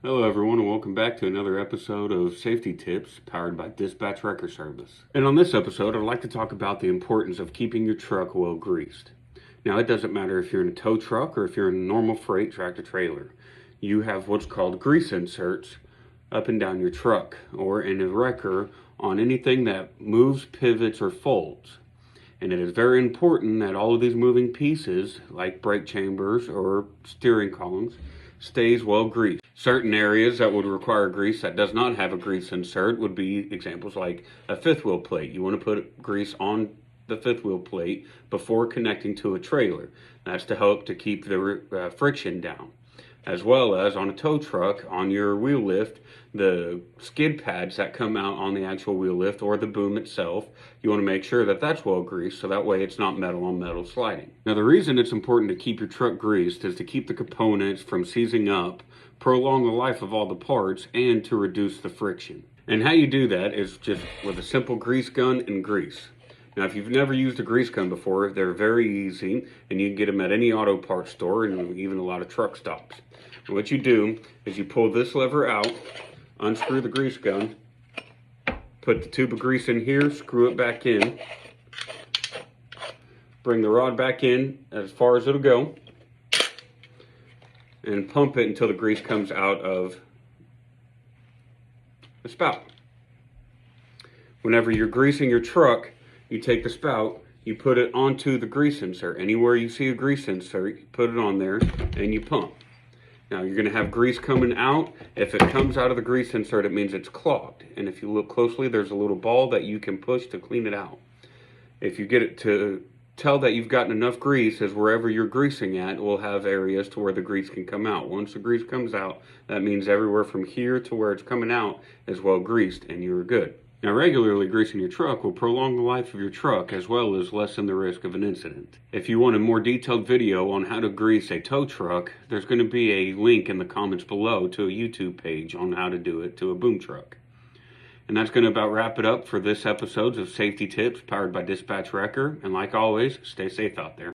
Hello everyone and welcome back to another episode of Safety Tips powered by Dispatch Wrecker Service. And on this episode I'd like to talk about the importance of keeping your truck well greased. Now it doesn't matter if you're in a tow truck or if you're in a normal freight tractor trailer. You have what's called grease inserts up and down your truck or in a wrecker on anything that moves, pivots, or folds. And it is very important that all of these moving pieces, like brake chambers or steering columns, stays well greased. Certain areas that would require grease that does not have a grease insert would be examples like a fifth wheel plate. You want to put grease on the fifth wheel plate before connecting to a trailer. That's to help to keep the friction down. As well as on a tow truck, on your wheel lift, the skid pads that come out on the actual wheel lift or the boom itself, you want to make sure that that's well greased so that way it's not metal on metal sliding. Now the reason it's important to keep your truck greased is to keep the components from seizing up, prolong the life of all the parts, and to reduce the friction. And how you do that is just with a simple grease gun and grease. Now, if you've never used a grease gun before, they're very easy, and you can get them at any auto parts store and even a lot of truck stops. And what you do is you pull this lever out, unscrew the grease gun, put the tube of grease in here, screw it back in, bring the rod back in as far as it'll go, and pump it until the grease comes out of the spout. Whenever you're greasing your truck, you take the spout, you put it onto the grease insert. Anywhere you see a grease insert, you put it on there and you pump. Now you're gonna have grease coming out. If it comes out of the grease insert, it means it's clogged. And if you look closely, there's a little ball that you can push to clean it out. If you get it to tell that you've gotten enough grease, is wherever you're greasing at will have areas to where the grease can come out. Once the grease comes out, that means everywhere from here to where it's coming out is well greased and you're good. Now, regularly greasing your truck will prolong the life of your truck as well as lessen the risk of an incident. If you want a more detailed video on how to grease a tow truck, there's going to be a link in the comments below to a YouTube page on how to do it to a boom truck. And that's going to about wrap it up for this episode of Safety Tips powered by Dispatch Wrecker. And like always, stay safe out there.